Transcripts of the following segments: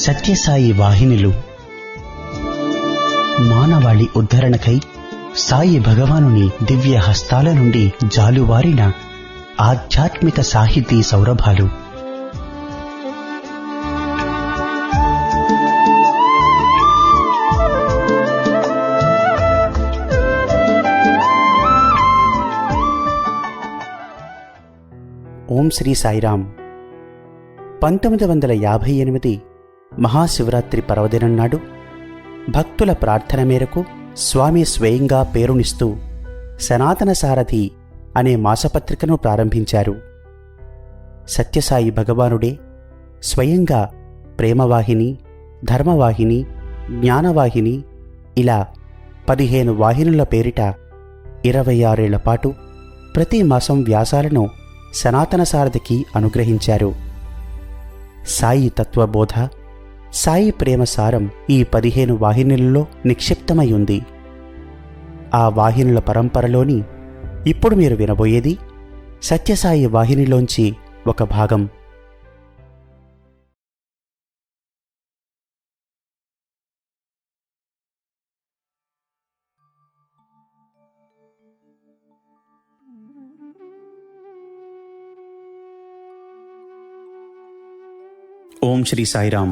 సత్యసాయి వాహినులు మానవాళి ఉద్ధరణకై సాయి భగవానుని దివ్య హస్తాల నుండి జాలువారిన ఆధ్యాత్మిక సాహితీ సౌరభాలు. ఓం శ్రీ సాయిరాం. 1958 మహాశివరాత్రి పర్వదినం నాడు భక్తుల ప్రార్థన మేరకు స్వామి స్వయంగా పేరునిస్తూ సనాతన సారథి అనే మాసపత్రికను ప్రారంభించారు. సత్యసాయి భగవానుడే స్వయంగా ప్రేమవాహిని, ధర్మవాహిని, జ్ఞానవాహిని ఇలా 15 వాహినుల పేరిట 26 ఏళ్ల పాటు ప్రతి మాసం వ్యాసాలను సనాతన సారథికి అనుగ్రహించారు. సాయి తత్వబోధ, సాయి ప్రేమ సారం ఈ 15 వాహినులలో నిక్షిప్తమై ఉంది. ఆ వాహినుల పరంపరలోని ఇప్పుడు మీరు వినబోయేది సత్యసాయి వాహినిలోంచి ఒక భాగం. ఓం శ్రీ సాయిరాం.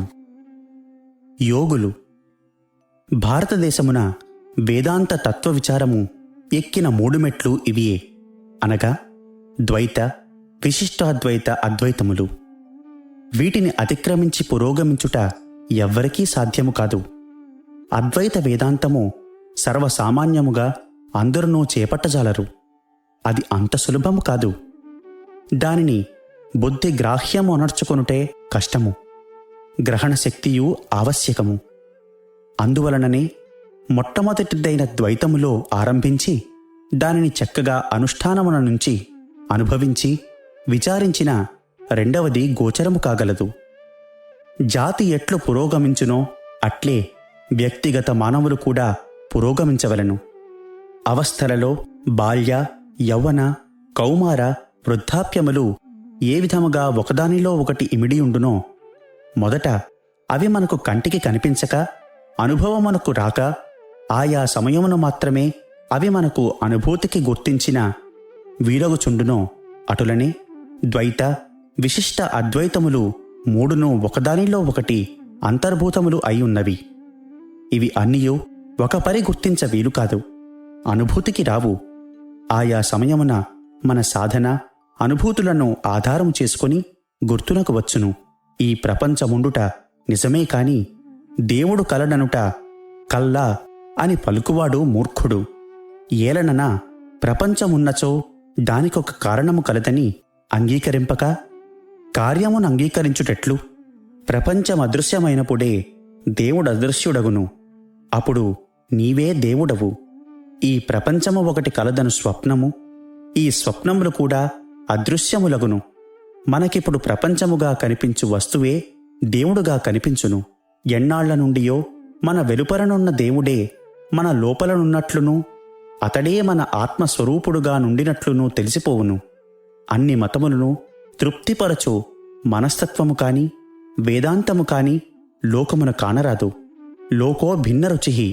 యోగులు భారతదేశమున వేదాంత తత్వ విచారము ఎక్కిన 3 మెట్లు ఇవియే, అనగా ద్వైత, విశిష్టాద్వైత, అద్వైతములు. వీటిని అతిక్రమించి పురోగమించుట ఎవ్వరికీ సాధ్యము కాదు. అద్వైత వేదాంతము సర్వసామాన్యముగా అందరూ చేపట్టజాలరు. అది అంత సులభము కాదు. దానిని బుద్ధి గ్రాహ్యము అనర్చుకొనుటే కష్టము. గ్రహణ శక్తియు ఆవశ్యకము. అందువలననే మొట్టమొదటిదైన ద్వైతములో ఆరంభించి దానిని చక్కగా అనుష్ఠానమున నుంచి అనుభవించి విచారించిన రెండవది గోచరము కాగలదు. జాతి ఎట్లు పురోగమించునో అట్లే వ్యక్తిగత మానవులు కూడా పురోగమించవలను. అవస్థలలో బాల్య, యౌవన, కౌమార, వృద్ధాప్యములు ఏ విధముగా ఒకదానిలో ఒకటి ఇమిడియుండునో మొదట అవి మనకు కంటికి కనిపించక, అనుభవమునకు రాక, ఆయా సమయమును మాత్రమే అవి మనకు అనుభూతికి గుర్తించిన వీరగుచుండునో అటులనే ద్వైత, విశిష్ట అద్వైతములు 3 ఒకదానిలో ఒకటి అంతర్భూతములు అయ్యున్నవి. ఇవి అన్నియూ ఒక పరి గుర్తించ వీలు కాదు, అనుభూతికి రావు. ఆయా సమయమున మన సాధన, అనుభూతులను ఆధారం చేసుకుని గుర్తునకు వచ్చును. ఈ ప్రపంచముండుట నిజమే కాని దేవుడు కలడనుట కల్లా అని పలుకువాడు మూర్ఖుడు. ఏలనన ప్రపంచమున్నచో దానికొక కారణము కలదని అంగీకరింపక కార్యమును అంగీకరించుటెట్లు? ప్రపంచమదృశ్యమైనప్పుడే దేవుడదృశ్యుడగును. అప్పుడు నీవే దేవుడవు. ఈ ప్రపంచము ఒకటి కలదను స్వప్నము, ఈ స్వప్నములు కూడా అదృశ్యములగును. మనకిప్పుడు ప్రపంచముగా కనిపించు వస్తువే దేవుడుగా కనిపించును. ఎన్నాళ్ల నుండియో మన వెలుపలనున్న దేవుడే మన లోపలనున్నట్లును, అతడే మన ఆత్మస్వరూపుడుగా నుండినట్లును తెలిసిపోవును. అన్ని మతములను తృప్తిపరచు మనస్తత్వము కాని, వేదాంతము కాని లోకమున కానరాదు. లోకో భిన్న రుచిహి.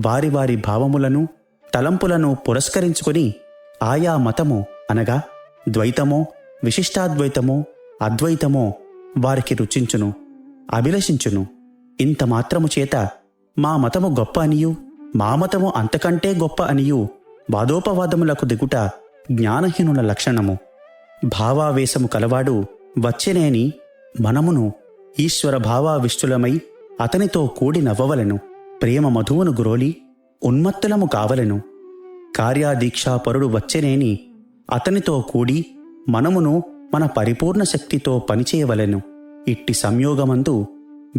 వారి వారి భావములను, తలంపులను పురస్కరించుకొని ఆయా మతము అనగా ద్వైతమో, విశిష్టాద్వైతమో, అద్వైతమో వారికి రుచించును, అభిలషించును. ఇంత మాత్రము చేత మా మతము గొప్ప అనియు, మా మతము అంతకంటే గొప్ప అనియు వాదోపవాదములకు దిగుట జ్ఞానహీనుల లక్షణము. భావావేశము కలవాడు వచ్చెనేని మనమును ఈశ్వర భావావిష్టులమై అతనితో కూడి నవ్వవలను. ప్రేమ మధువును గురోలి ఉన్మత్తులము కావలను. కార్యాదీక్షాపరుడు వచ్చెనేని అతనితో కూడి మనమును మన పరిపూర్ణ శక్తితో పనిచేయవలెను. ఇట్టి సంయోగమందు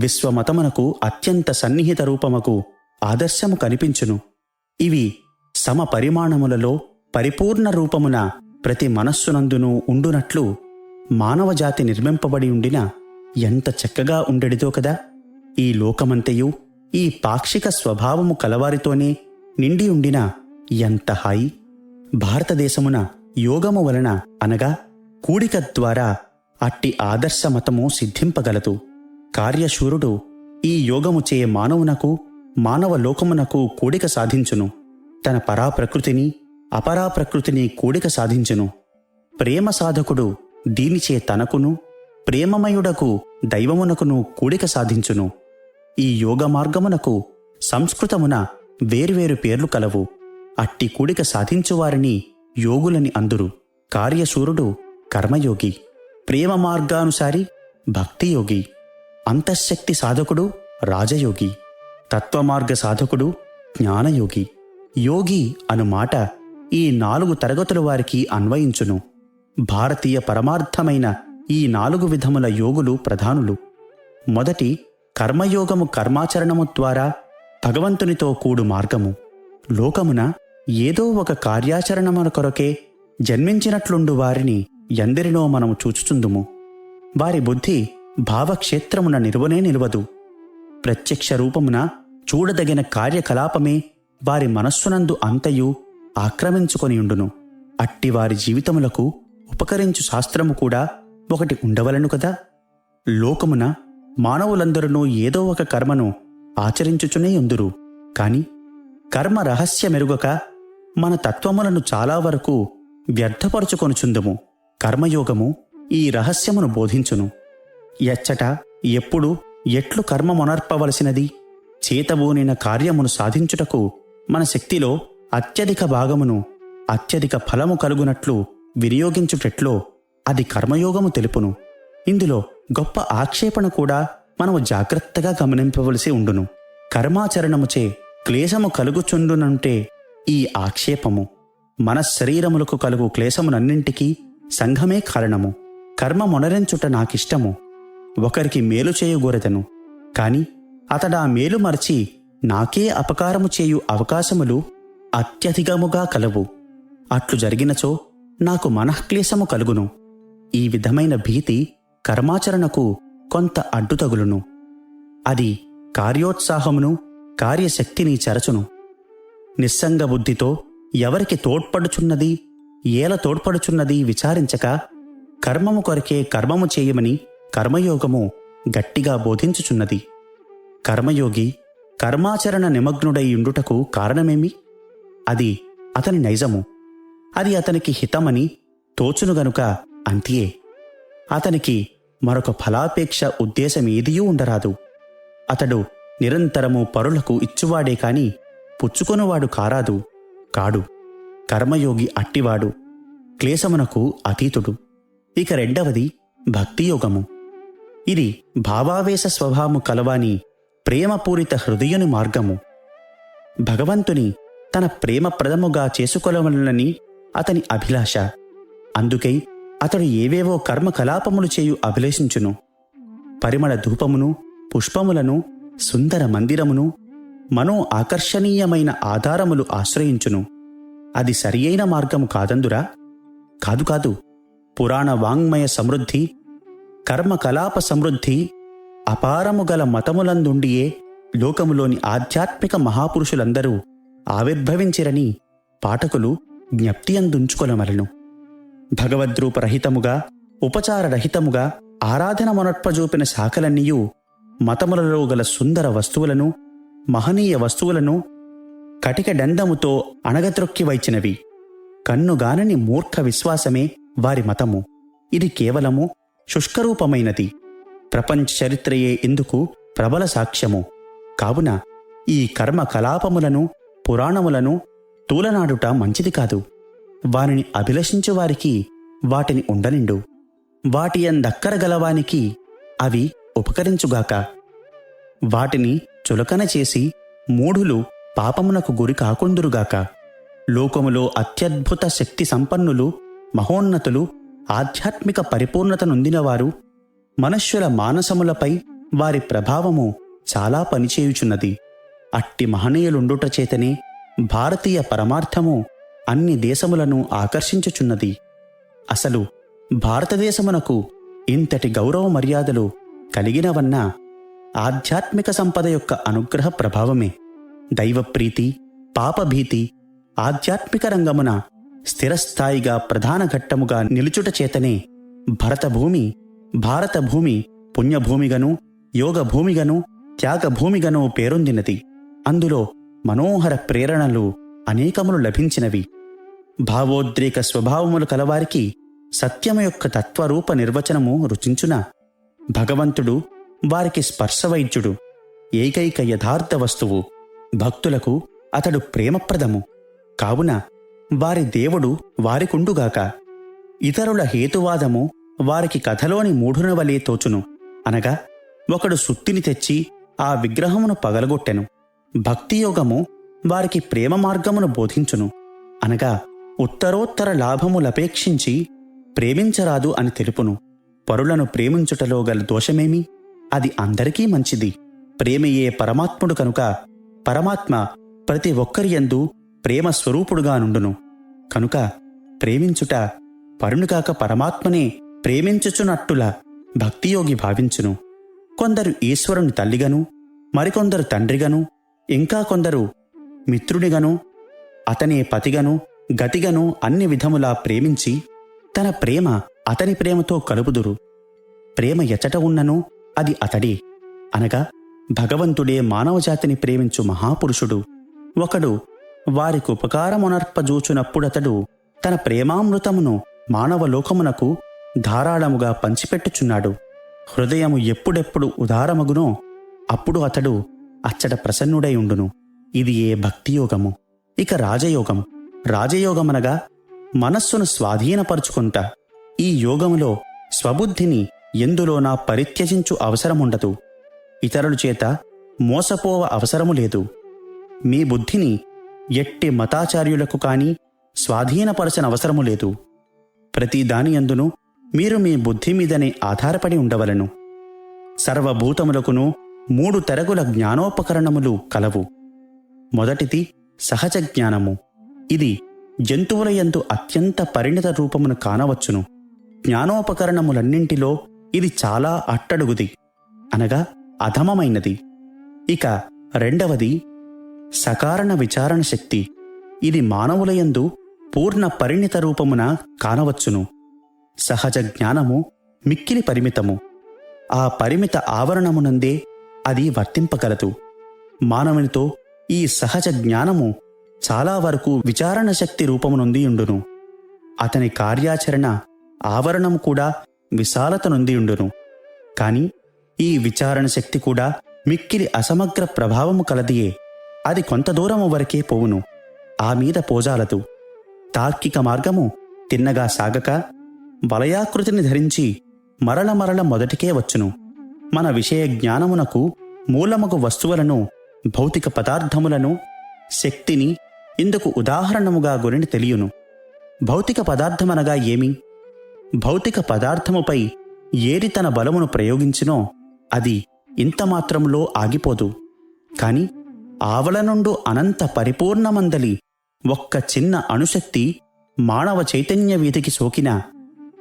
విశ్వమతమునకు అత్యంత సన్నిహిత రూపముకు ఆదర్శము కనిపించును. ఇవి సమ పరిమాణములలో పరిపూర్ణ రూపమున ప్రతి మనస్సునందునూ ఉండునట్లు మానవజాతి నిర్మింపబడి ఉండిన ఎంత చక్కగా ఉండెడిదో కదా. ఈ లోకమంతయు ఈ పాక్షిక స్వభావము కలవారితోనే నిండి ఉండిన ఎంత హాయి. భారతదేశమున యోగము వలన అనగా కూడిక ద్వారా అట్టి ఆదర్శ మతము సిద్ధింపగలదు. కార్యశూరుడు ఈ యోగముచే మానవునకు మానవ లోకమునకు కూడిక సాధించును. తన పరాప్రకృతిని అపరాప్రకృతిని కూడిక సాధించును. ప్రేమ సాధకుడు దీనిచే తనకును ప్రేమమయుడకు దైవమునకును కూడిక సాధించును. ఈ యోగ మార్గమునకు సంస్కృతమున వేర్వేరు పేర్లు కలవు. అట్టి కూడిక సాధించువారిని యోగులని అందురు. కార్యశూరుడు కర్మయోగి, ప్రేమ మార్గానుసారి భక్తియోగి, అంతఃశక్తి సాధకుడు రాజయోగి, తత్వమార్గ సాధకుడు జ్ఞానయోగి. యోగి అను మాట ఈ 4 తరగతుల వారికి అన్వయించును. భారతీయ పరమార్థమైన ఈ 4 విధముల యోగులు ప్రధానులు. మొదటి కర్మయోగము కర్మాచరణము ద్వారా భగవంతునితో కూడు మార్గము. లోకమున ఏదో ఒక కార్యాచరణమున కొరకే జన్మించినట్లుండు వారిని ఎందరినో మనము చూచుచుందుము. వారి బుద్ధి భావక్షేత్రమున నిలువనే నిలువదు. ప్రత్యక్ష రూపమున చూడదగిన కార్యకలాపమే వారి మనస్సునందు అంతయు ఆక్రమించుకొనియుండును. అట్టి వారి జీవితములకు ఉపకరించు శాస్త్రము కూడా ఒకటి ఉండవలను కదా. లోకమున మానవులందరూ ఏదో ఒక కర్మను ఆచరించుచునే ఉందురు. కాని కర్మ రహస్యమెరుగక మన తత్వములను చాలా వరకు వ్యర్థపరుచుకొనుచుందుము. కర్మయోగము ఈ రహస్యమును బోధించును. ఎచ్చట ఎప్పుడు ఎట్లు కర్మమునర్పవలసినది, చేతబూనిన కార్యమును సాధించుటకు మన శక్తిలో అత్యధిక భాగమును అత్యధిక ఫలము కలుగునట్లు వినియోగించుటెట్లో అది కర్మయోగము తెలుపును. ఇందులో గొప్ప ఆక్షేపణ కూడా మనము జాగ్రత్తగా గమనింపవలసి ఉండును. కర్మాచరణముచే క్లేశము కలుగుచుండునంటే ఈ ఆక్షేపము మన శరీరములకు కలుగు క్లేశమునన్నింటికీ సంఘమే కారణము. కర్మ మొనరించుట నాకిష్టము, ఒకరికి మేలు చేయగోరెదను, కాని అతడా మేలు మరచి నాకే అపకారము చేయు అవకాశములు అత్యధికముగా కలవు. అట్లు జరిగినచో నాకు మనఃక్లేశము కలుగును. ఈ విధమైన భీతి కర్మాచరణకు కొంత అడ్డుతగులును. అది కార్యోత్సాహమును కార్యశక్తిని చెరచును. నిస్సంగ బుద్ధితో ఎవరికి తోడ్పడుచున్నది ఏల తోడ్పడుచున్నది విచారించక కర్మము కొరకే కర్మము చేయమని కర్మయోగము గట్టిగా బోధించుచున్నది. కర్మయోగి కర్మాచరణ నిమగ్నుడై ఉండుటకు కారణమేమి? అది అతని నైజము. అది అతనికి హితమని తోచును గనుక అంతియే. అతనికి మరొక ఫలాపేక్ష ఉద్దేశమేదియూ ఉండరాదు. అతడు నిరంతరము పరులకు ఇచ్చువాడే కాని పుచ్చుకొనువాడు కాడు. కర్మయోగి అట్టివాడు, క్లేశమునకు అతీతుడు. ఇక రెండవది భక్తియోగము. ఇది భావావేశ స్వభావము కలవాని ప్రేమపూరిత హృదయుని మార్గము. భగవంతుని తన ప్రేమప్రదముగా చేసుకొనవలనని అతని అభిలాష. అందుకై అతడు ఏవేవో కర్మకలాపములు చేయు అభిలేషించును. పరిమళ ధూపమును, పుష్పములను, సుందర మందిరమును, మనో ఆకర్షణీయమైన ఆధారములు ఆశ్రయించును. అది సరియైన మార్గము కాదందురా? కాదు. పురాణ వాంగ్మయ సమృద్ధి, కర్మకలాప సమృద్ధి అపారము గల మతములందుండియే లోకములోని ఆధ్యాత్మిక మహాపురుషులందరూ ఆవిర్భవించిరని పాఠకులు జ్ఞప్తి అందుంచుకొనవలెను. భగవద్రూపరహితముగా ఉపచారరహితముగా ఆరాధన మొనర్పజూపిన శాఖలన్నీయూ మతములలో గల సుందర వస్తువులను, మహనీయ వస్తువులను కటికడందముతో అణగద్రొక్కివైచినవి. కన్నుగానని మూర్ఖ విశ్వాసమే వారి మతము. ఇది కేవలము శుష్కరూపమైనది. ప్రపంచ చరిత్రయే ఇందుకు ప్రబల సాక్ష్యము. కావున ఈ కర్మ కలాపములను, పురాణములను తూలనాడుట మంచిది కాదు. వారిని అభిలషించువారికి వాటిని ఉండనిండు. వాటి యందక్కరగలవానికి అవి ఉపకరించుగాక. వాటిని చులకన చేసి మూఢులు పాపమునకు గురి కాకుందురుగాక. లోకములో అత్యద్భుత శక్తి సంపన్నులు, మహోన్నతులు, ఆధ్యాత్మిక పరిపూర్ణత నొందినవారు, మనుష్యుల మానసములపై వారి ప్రభావము చాలా పనిచేయుచున్నది. అట్టి మహనీయులుండుట చేతనే భారతీయ పరమార్థము అన్ని దేశములను ఆకర్షించుచున్నది. అసలు భారతదేశమునకు ఇంతటి గౌరవ మర్యాదలు కలిగినవన్నా ఆధ్యాత్మిక సంపద యొక్క అనుగ్రహ ప్రభావమే. దైవప్రీతి, పాపభీతి ఆధ్యాత్మిక రంగమున స్థిరస్థాయిగా ప్రధాన ఘట్టముగా నిలుచుట చేతనే భారతభూమి పుణ్యభూమిగను, యోగ భూమిగను త్యాగ భూమిగను పేరొందినది. అందులో మనోహర ప్రేరణలు అనేకములు లభించినవి. భావోద్రేక స్వభావములు కలవారికి సత్యము యొక్క తత్వరూప నిర్వచనము రుచించున. భగవంతుడు వారికి స్పర్శవైద్యుడు, ఏకైక యథార్థ వస్తువు. భక్తులకు అతడు ప్రేమప్రదము. కావున వారి దేవుడు వారికుండుగాక. ఇతరుల హేతువాదము వారికి కథలోని మూఢుని వలె తోచును. అనగా ఒకడు సుత్తిని తెచ్చి ఆ విగ్రహమును పగలగొట్టెను. భక్తియోగము వారికి ప్రేమ మార్గమును బోధించును. అనగా ఉత్తరోత్తర లాభములపేక్షించి ప్రేమించరాదు అని తెలుపును. పరులను ప్రేమించుటలో గల దోషమేమి? అది అందరికీ మంచిది. ప్రేమయే పరమాత్ముడు కనుక పరమాత్మ ప్రతి ఒక్కరియందు ప్రేమ స్వరూపుడుగా నుండును. కనుక ప్రేమించుట పరుని కాక పరమాత్మనే ప్రేమించుచున్నట్టులా భక్తియోగి భావించును. కొందరు ఈశ్వరుని తల్లిగను, మరికొందరు తండ్రిగను, ఇంకా కొందరు మిత్రునిగను, అతనే పతిగను గతిగను అన్ని విధములా ప్రేమించి తన ప్రేమ అతని ప్రేమతో కలుపుదురు. ప్రేమ ఎచట ఉన్ననో అది అతడే. అనగా భగవంతుడే మానవజాతిని ప్రేమించు మహాపురుషుడు. ఒకడు వారికి ఉపకారమునర్పజూచునప్పుడతడు తన ప్రేమామృతమును మానవలోకమునకు ధారాళముగా పంచిపెట్టుచున్నాడు. హృదయము ఎప్పుడెప్పుడు ఉదారమగునో అప్పుడు అతడు అచ్చట ప్రసన్నుడై ఉండును. ఇది ఏ భక్తియోగము. ఇక రాజయోగం. రాజయోగమనగా మనస్సును స్వాధీనపరుచుకుంట. ఈ యోగములో స్వబుద్ధిని ఎందులోనా పరిత్యజించు అవసరముండదు. ఇతరుల చేత మోసపోవ అవసరము లేదు. మీ బుద్ధిని ఎట్టి మతాచార్యులకు కాని స్వాధీనపరచనవసరము లేదు. ప్రతి దానియందును మీరు మీ బుద్ధి మీదనే ఆధారపడి ఉండవలను. సర్వభూతములకును 3 తెరగుల జ్ఞానోపకరణములు కలవు. మొదటిది సహజ జ్ఞానము. ఇది జంతువుల యందు అత్యంత పరిణిత రూపమును కానవచ్చును. జ్ఞానోపకరణములన్నింటిలో ఇది చాలా అట్టడుగుది, అనగా అధమమైనది. ఇక రెండవది సకారణ విచారణ శక్తి. ఇది మానవులయందు పూర్ణ పరిణిత రూపమున కానవచ్చును. సహజ జ్ఞానము మిక్కిలి పరిమితము. ఆ పరిమిత ఆవరణమునందే అది వర్తింపగలదు. మానవునితో ఈ సహజ జ్ఞానము చాలా వరకు విచారణ శక్తి రూపమునొందియుండును. అతని కార్యాచరణ ఆవరణము కూడా విశాలత నొందియుండును. కాని ఈ విచారణ శక్తి కూడా మిక్కిలి అసమగ్ర ప్రభావము కలదియే. అది కొంత దూరము వరకే పోవును, ఆ మీద పోజాలదు. తార్కిక మార్గము తిన్నగా సాగక వలయాకృతిని ధరించి మరల మరల మొదటికే వచ్చును. మన విషయ జ్ఞానమునకు మూలమగు వస్తువులను, భౌతిక పదార్థములను, శక్తిని ఇందుకు ఉదాహరణముగా గురిని తెలియును. భౌతిక పదార్థమనగా ఏమి? భౌతిక పదార్థముపై ఏది తన బలమును ప్రయోగించినో అది ఇంతమాత్రములో ఆగిపోదు. కాని ఆవల నుండు అనంత పరిపూర్ణమందలి ఒక్క చిన్న అణుశక్తి మానవ చైతన్య వీధికి సోకిన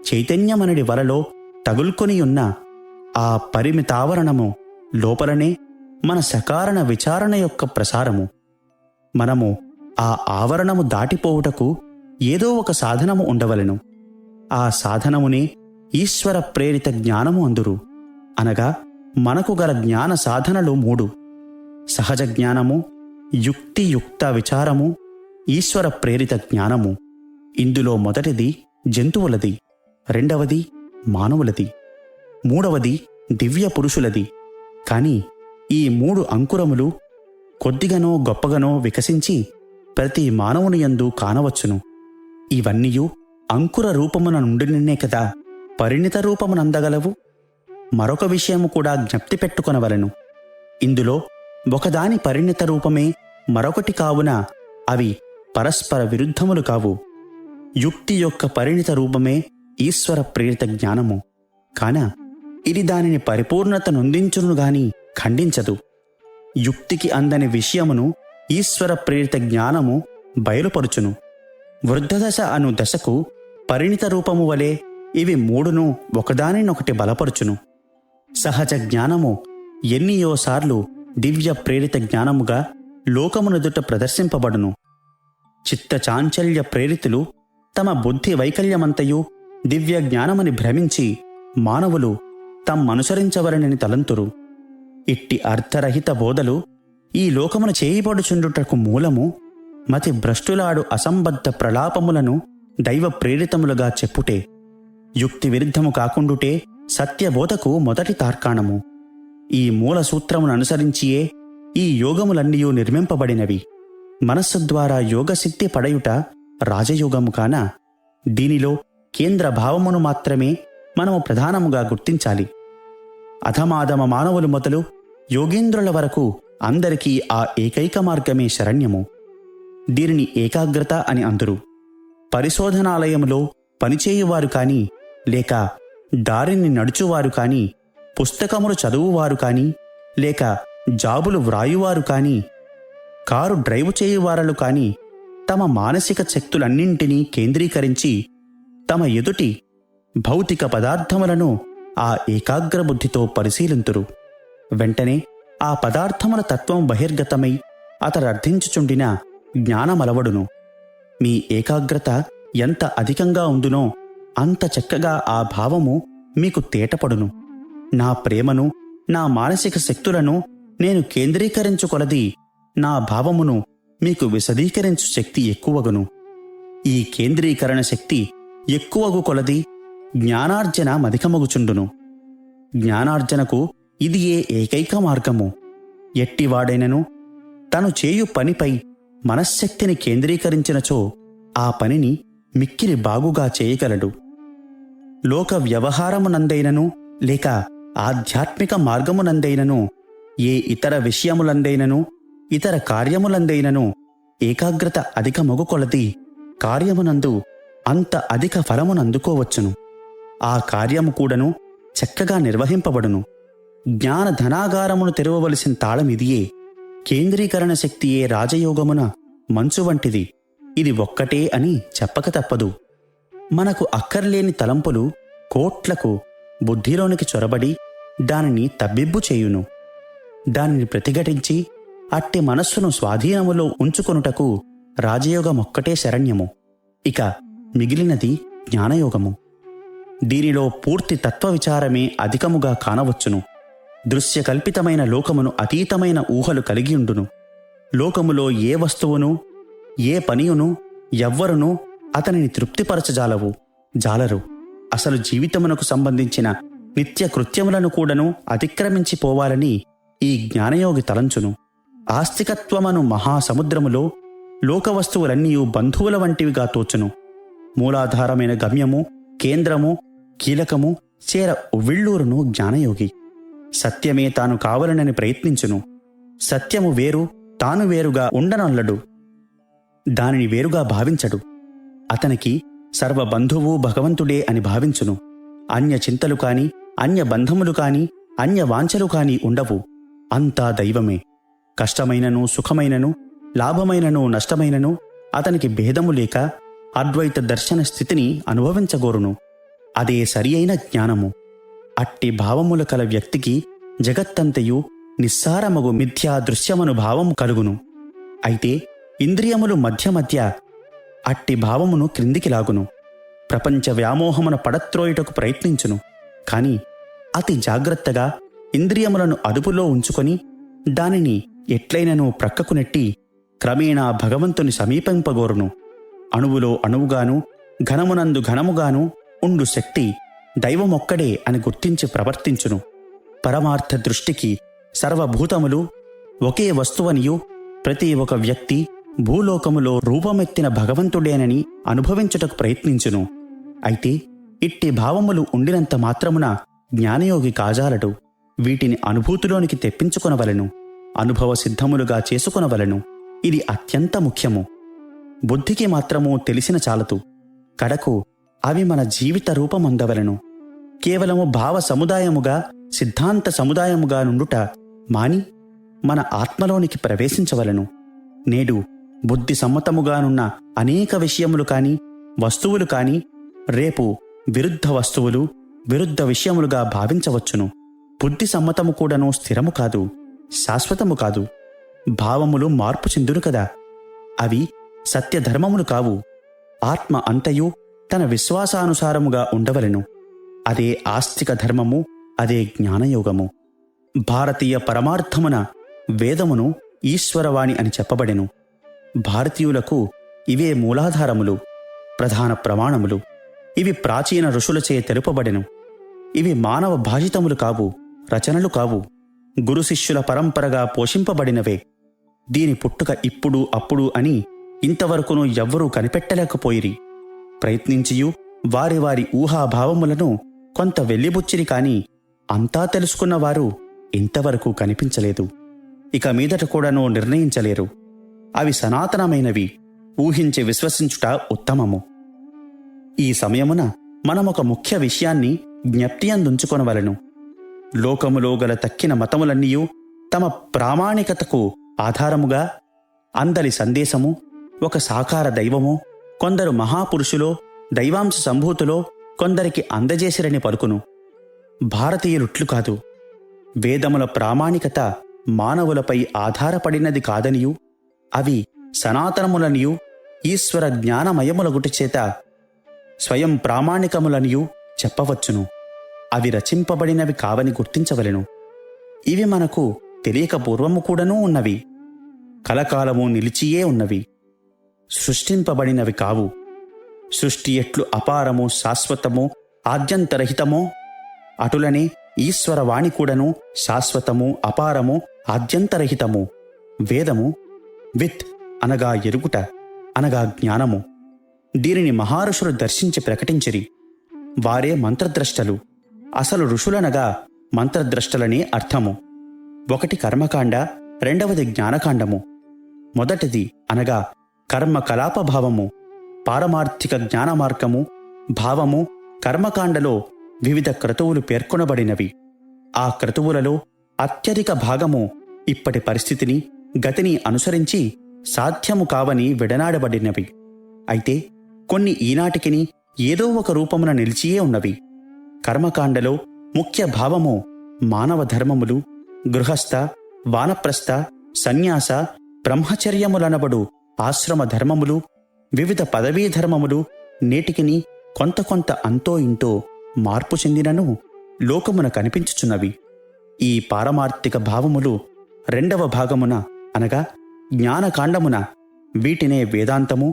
చైతన్యమనడి వలలో తగుల్కొనియున్న ఆ పరిమితావరణము లోపలనే మన సకారణ విచారణ యొక్క ప్రసారము. మనము ఆ ఆవరణము దాటిపోవుటకు ఏదో ఒక సాధనము ఉండవలెను. ఆ సాధనమునే ఈశ్వర ప్రేరిత జ్ఞానము అందురు. అనగా మనకు గల జ్ఞాన సాధనలు 3: సహజ జ్ఞానము, యుక్తియుక్త విచారము, ఈశ్వర ప్రేరిత జ్ఞానము. ఇందులో మొదటిది జంతువులది, రెండవది మానవులది, మూడవది దివ్య పురుషులది. కాని ఈ 3 అంకురములు కొద్దిగనో గొప్పగనో వికసించి ప్రతి మానవుని యందు కానవచ్చును. ఇవన్నీయు అంకుర రూపమున నుండినే కదా పరిణిత రూపమునందగలవు. మరొక విషయము కూడా జ్ఞప్తి పెట్టుకొనవలెను. ఇందులో ఒకదాని పరిణిత రూపమే మరొకటి కావున అవి పరస్పర విరుద్ధములు కావు. యుక్తి యొక్క పరిణిత రూపమే ఈశ్వర ప్రేరిత జ్ఞానము. కాన ఇది దానిని పరిపూర్ణత నొందించును గాని ఖండించదు. యుక్తికి అందని విషయమును ఈశ్వర ప్రేరిత జ్ఞానము బయలుపరుచును. వృద్ధదశ అను దశకు పరిణిత రూపము వలె ఇవి 3ను ఒకదానినొకటి బలపరుచును. సహజ జ్ఞానము ఎన్నియోసార్లు దివ్య ప్రేరిత జ్ఞానముగా లోకమునెదుట ప్రదర్శింపబడును. చిత్త చాంచల్య ప్రేరితులు తమ బుద్ధి వైకల్యమంతయు దివ్య జ్ఞానమని భ్రమించి మానవులు తమ్మనుసరించవలనని తలంతురు. ఇట్టి అర్థరహిత బోధలు ఈ లోకమున చేయబడుచుండుటకు మూలము మతి భ్రష్టులాడు అసంబద్ధ ప్రలాపములను దైవ ప్రేరితములుగా చెప్పుటే. యుక్తి విరుద్ధము కాకుండుటే సత్యబోధకు మొదటి తార్కాణము. ఈ మూల సూత్రమును అనుసరించియే ఈ యోగములన్నీయూ నిర్మింపబడినవి. మనస్సు ద్వారా యోగసిద్ధి పడయుట రాజయోగము కాన దీనిలో కేంద్ర భావమును మాత్రమే మనము ప్రధానముగా గుర్తించాలి. అధమాధమ మానవులు మొదలు యోగేంద్రుల వరకు అందరికీ ఆ ఏకైక మార్గమే శరణ్యము. దీనిని ఏకాగ్రత అని అందురు. పరిశోధనాలయములో పనిచేయువారు కాని, లేక దారిని నడుచువారు కాని, పుస్తకములు చదువువారు కాని, లేక జాబులు వ్రాయువారు కాని, కారు డ్రైవ్ చేయువారలు కాని తమ మానసిక శక్తులన్నింటినీ కేంద్రీకరించి తమ ఎదుటి భౌతిక పదార్థములను ఆ ఏకాగ్ర బుద్ధితో పరిశీలింతురు. వెంటనే ఆ పదార్థముల తత్వం బహిర్గతమై అతడర్థించుచుండిన జ్ఞానమలవడును. మీ ఏకాగ్రత ఎంత అధికంగా ఉందునో అంత చక్కగా ఆ భావము మీకు తేటపడును. నా ప్రేమను, నా మానసిక శక్తులను నేను కేంద్రీకరించుకొలది నా భావమును మీకు విశదీకరించు శక్తి ఎక్కువగును. ఈ కేంద్రీకరణ శక్తి ఎక్కువగు కొలది జ్ఞానార్జన మధికమగుచుండును. జ్ఞానార్జనకు ఇది ఏకైక మార్గము. ఎట్టివాడైనను తను చేయు పనిపై మనశ్శక్తిని కేంద్రీకరించినచో ఆ పనిని మిక్కిలి బాగుగా చేయగలడు. లోక వ్యవహారమునందైనను లేక ఆధ్యాత్మిక మార్గమునందైనను ఏ ఇతర విషయములందైనను ఇతర కార్యములందైనను ఏకాగ్రత అధికమగు కొలది కార్యమునందు అంత అధిక ఫలమునందుకోవచ్చును. ఆ కార్యము కూడాను చక్కగా నిర్వహింపబడును. జ్ఞాన ధనాగారమును తెరవవలసిన తాళమిదియే. కేంద్రీకరణ శక్తియే రాజయోగమున మంచు వంటిది. ఇది ఒక్కటే అని చెప్పక తప్పదు. మనకు అక్కర్లేని తలంపులు కోట్లకు బుద్ధిలోనికి చొరబడి దానిని తబ్బిబ్బు చేయును. దానిని ప్రతిఘటించి అట్టి మనస్సును స్వాధీనములో ఉంచుకొనుటకు రాజయోగమొక్కటే శరణ్యము. ఇక మిగిలినది జ్ఞానయోగము. దీనిలో పూర్తి తత్వవిచారమే అధికముగా కానవచ్చును. దృశ్యకల్పితమైన లోకమును అతీతమైన ఊహలు కలిగియుండును. లోకములో ఏ వస్తువును, ఏ పనియును, ఎవ్వరునూ అతనిని జాలరు. అసలు జీవితమునకు సంబంధించిన నిత్య కృత్యములను కూడాను అతిక్రమించిపోవాలని ఈ జ్ఞానయోగి తలంచును. ఆస్తికత్వమను మహాసముద్రములో లోకవస్తువులన్నీ బంధువుల వంటివిగా తోచును. మూలాధారమైన గమ్యము, కేంద్రము, కీలకము చేర ఉవ్విళ్ళూరును జ్ఞానయోగి. సత్యమే తాను కావాలనని ప్రయత్నించును. సత్యము వేరు, తాను వేరుగా ఉండనల్లడు. దానిని వేరుగా భావించడు. అతనికి సర్వబంధువు భగవంతుడే అని భావించును. అన్య చింతలు కాని, అన్య బంధములు కాని, అన్య వాంఛలు కాని ఉండవు. అంతా దైవమే. కష్టమైనను సుఖమైనను, లాభమైనను నష్టమైనను అతనికి భేదము లేక అద్వైత దర్శన స్థితిని అనుభవించగోరును. అదే సరి అయిన జ్ఞానము. అట్టి భావముల కల వ్యక్తికి జగత్తంతయు నిస్సారమగు మిథ్యా దృశ్యమను భావము కలుగును. అయితే ఇంద్రియములు మధ్య మధ్య అట్టి భావమును క్రిందికి లాగును. ప్రపంచ వ్యామోహమున పడత్రోయుటకు ప్రయత్నించును. కాని అతి జాగ్రత్తగా ఇంద్రియములను అదుపులో ఉంచుకొని దానిని ఎట్లైనను ప్రక్కకు నెట్టి క్రమేణా భగవంతుని సమీపింపగోరును. అణువులో అణువుగాను, ఘనమునందు ఘనముగాను ఉండు శక్తి దైవమొక్కడే అని గుర్తించి ప్రవర్తించును. పరమార్థ దృష్టికి సర్వభూతములు ఒకే వస్తువనియు, ప్రతి ఒక వ్యక్తి భూలోకములో రూపమెత్తిన భగవంతుడేనని అనుభవించుటకు ప్రయత్నించును. అయితే ఇట్టి భావములు ఉండినంత మాత్రమున జ్ఞానయోగి కాజాలడు. వీటిని అనుభూతిలోనికి తెప్పించుకొనవలెను. అనుభవ సిద్ధములుగా చేసుకొనవలెను. ఇది అత్యంత ముఖ్యము. బుద్ధికి మాత్రము తెలిసిన చాలదు. కడకు అవి మన జీవిత రూపమందవలెను. కేవలము భావ సముదాయముగా, సిద్ధాంత సముదాయముగా నుండుట మాని మన ఆత్మలోనికి ప్రవేశించవలెను. నేడు బుద్ధి సమ్మతముగానున్న అనేక విషయములు కాని, వస్తువులు కాని రేపు విరుద్ధ వస్తువులు, విరుద్ధ విషయములుగా భావించవచ్చును. బుద్ధి సమ్మతము కూడాను స్థిరము కాదు, శాశ్వతము కాదు. భావములు మార్పు చెందును కదా. అవి సత్యధర్మములు కావు. ఆత్మ అంతయు తన విశ్వాసానుసారముగా ఉండవలెను. అదే ఆస్తిక ధర్మము, అదే జ్ఞానయోగము. భారతీయ పరమార్థమున వేదమును ఈశ్వరవాణి అని చెప్పబడెను. భారతీయులకు ఇవే మూలాధారములు, ప్రధాన ప్రమాణములు. ఇవి ప్రాచీన ఋషులచే తెలుపబడెను. ఇవి మానవ భాషితములు కావు, రచనలు కావు, గురు శిష్యుల పరంపరగా పోషింపబడినవే. దీని పుట్టుక ఇప్పుడు అప్పుడు అని ఇంతవరకును ఎవ్వరూ కనిపెట్టలేకపోయిరి. ప్రయత్నించియు వారి వారి ఊహాభావములను కొంత వెల్లిబుచ్చిరి కాని అంతా తెలుసుకున్నవారు ఇంతవరకు కనిపించలేదు. ఇక మీదట కూడాను నిర్ణయించలేరు. అవి సనాతనమైనవి. ఊహించి విశ్వసించుట ఉత్తమము. ఈ సమయమున మనమొక ముఖ్య విషయాన్ని జ్ఞప్తి అందుంచుకొనవలెను. లోకములో గల తక్కిన మతములన్నీయూ తమ ప్రామాణికతకు ఆధారముగా అందరి సందేశము ఒక సాకార దైవమో, కొందరు మహాపురుషులో, దైవాంశ సంభూతులో కొందరికి అందజేసిరని పలుకును. భారతీయులుట్లు కాదు. వేదముల ప్రామాణికత మానవులపై ఆధారపడినది కాదనియు, అవి సనాతనములనియు, ఈశ్వర జ్ఞానమయములగుటిచేత స్వయం ప్రామాణికములనియు చెప్పవచ్చును. అవి రచింపబడినవి కావని గుర్తించవలెను. ఇవి మనకు తెలియక పూర్వము కూడానూ ఉన్నవి, కలకాలము నిలిచియే ఉన్నవి. సృష్టింపబడినవి కావు. సృష్టి ఎట్లు అపారము, శాశ్వతము, ఆద్యంతరహితమో అటులనే ఈశ్వరవాణి కూడాను శాశ్వతము, అపారము, ఆద్యంతరహితము. వేదము విత్ అనగా ఎరుగుట, అనగా జ్ఞానము. దీనిని మహారుషులు దర్శించి ప్రకటించిరి. వారే మంత్రద్రష్టలు. అసలు ఋషులనగా మంత్రద్రష్టలనే అర్థము. ఒకటి కర్మకాండ, రెండవది జ్ఞానకాండము. మొదటిది అనగా కర్మకలాపభావము, పారమార్థిక జ్ఞానమార్గము, భావము. కర్మకాండలో వివిధ క్రతువులు పేర్కొనబడినవి. ఆ క్రతువులలో అత్యధిక భాగము ఇప్పటి పరిస్థితిని, గతిని అనుసరించి సాధ్యము కావని విడనాడబడినవి. అయితే కొన్ని ఈనాటికిని ఏదో ఒక రూపమున నిలిచియే ఉన్నవి. కర్మకాండలో ముఖ్య భావము మానవ ధర్మములు, గృహస్థ, వానప్రస్థ, సన్యాస, బ్రహ్మచర్యములనబడు ఆశ్రమ ధర్మములు, వివిధ పదవీ ధర్మములు నేటికిని కొంత కొంత అంతో ఇంతో మార్పు చెందినను లోకమున కనిపించుచున్నవి. ఈ పారమార్థిక భావములు రెండవ భాగమున అనగా జ్ఞానకాండమున వీటినే వేదాంతము,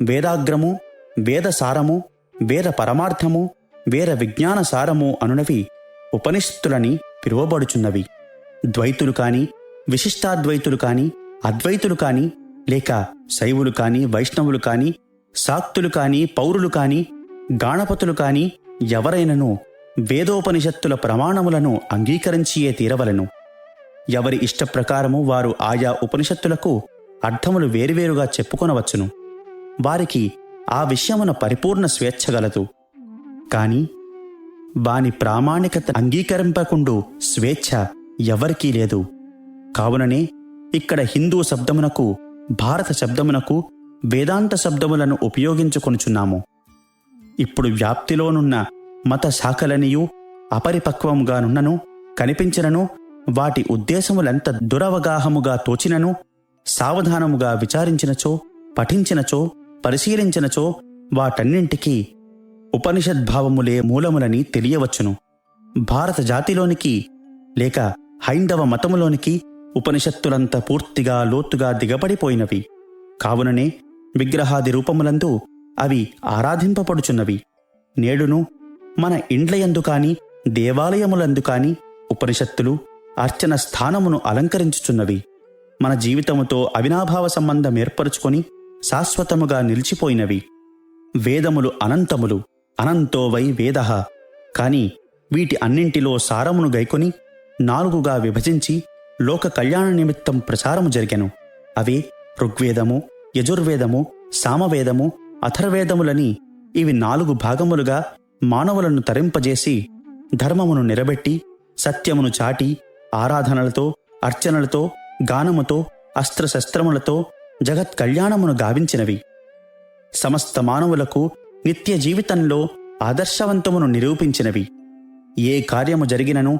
వేదాగ్రము, వేదసారము, వేద పరమార్థము, వేద విజ్ఞాన సారము అనునవి ఉపనిషత్తులని పిలువబడుచున్నవి. ద్వైతులు కాని, విశిష్టాద్వైతులు కాని, అద్వైతులు కాని, లేక శైవులు కాని, వైష్ణవులు కాని, శాక్తులు కాని, పౌరులు కాని, గాణపతులు కాని ఎవరైనను వేదోపనిషత్తుల ప్రమాణములను అంగీకరించియే తీరవలను. ఎవరి ఇష్టప్రకారము వారు ఆయా ఉపనిషత్తులకు అర్థములు వేరువేరుగా చెప్పుకొనవచ్చును. వారికి ఆ విషయమున పరిపూర్ణ స్వేచ్ఛ గలదు. కాని వాని ప్రామాణికత అంగీకరింపకుండు స్వేచ్ఛ ఎవరికీ లేదు. కావుననే ఇక్కడ హిందూ శబ్దమునకు, భారత శబ్దమునకు వేదాంత శబ్దములను ఉపయోగించుకొనుచున్నాము. ఇప్పుడు వ్యాప్తిలోనున్న మత శాఖలనియూ అపరిపక్వముగానున్నను, కనిపించినను, వాటి ఉద్దేశములెంత దురవగాహముగా తోచినను, సావధానముగా విచారించినచో, పఠించినచో, పరిశీలించినచో వాటన్నింటికీ ఉపనిషద్భావములే మూలములని తెలియవచ్చును. భారత జాతిలోనికి లేక హైందవ మతములోనికి ఉపనిషత్తులంత పూర్తిగా లోతుగా దిగబడిపోయినవి. కావుననే విగ్రహాది రూపములందు అవి ఆరాధింపబడుచున్నవి. నేడును మన ఇండ్లయందు కాని, దేవాలయములందు కాని ఉపనిషత్తులు అర్చన స్థానమును అలంకరించుచున్నవి. మన జీవితముతో అవినాభావ సంబంధం ఏర్పరుచుకొని శాశ్వతముగా నిలిచిపోయినవి. వేదములు అనంతములు, అనంతో వై వేదః. కాని వీటి అన్నింటిలో సారమును గైకొని 4గా విభజించి లోక కళ్యాణ నిమిత్తం ప్రచారము జరిగెను. అవే ఋగ్వేదము, యజుర్వేదము, సామవేదము, అథర్వేదములని. ఇవి 4 భాగములుగా మానవులను తరింపజేసి ధర్మమును నిలబెట్టి సత్యమును చాటి ఆరాధనలతో, అర్చనలతో, గానముతో, అస్త్రశస్త్రములతో జగత్ కళ్యాణమును గావించినవి. సమస్త మానవులకు నిత్య జీవితంలో ఆదర్శవంతమును నిరూపించినవి. ఏ కార్యము జరిగినను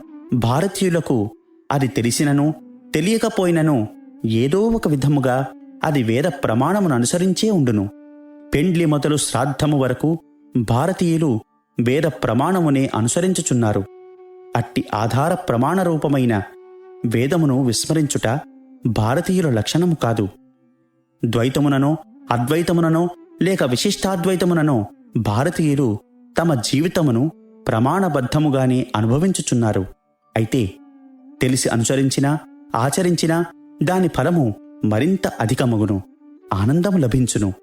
భారతీయులకు అది తెలిసినను తెలియకపోయినను ఏదో ఒక విధముగా అది వేద ప్రమాణమును అనుసరించే ఉండును. పెండ్లి మొదలు శ్రాద్ధము వరకు భారతీయులు వేద ప్రమాణమునే అనుసరించుచున్నారు. అట్టి ఆధార ప్రమాణరూపమైన వేదమును విస్మరించుట భారతీయుల లక్షణము కాదు. ద్వైతముననో అద్వైతముననో లేక విశిష్టాద్వైతముననో భారతీయులు తమ జీవితమును ప్రమాణబద్ధముగానే అనుభవించుచున్నారు. అయితే తెలిసి అనుసరించినా ఆచరించినా దాని ఫలము మరింత అధికమగును, ఆనందము లభించును.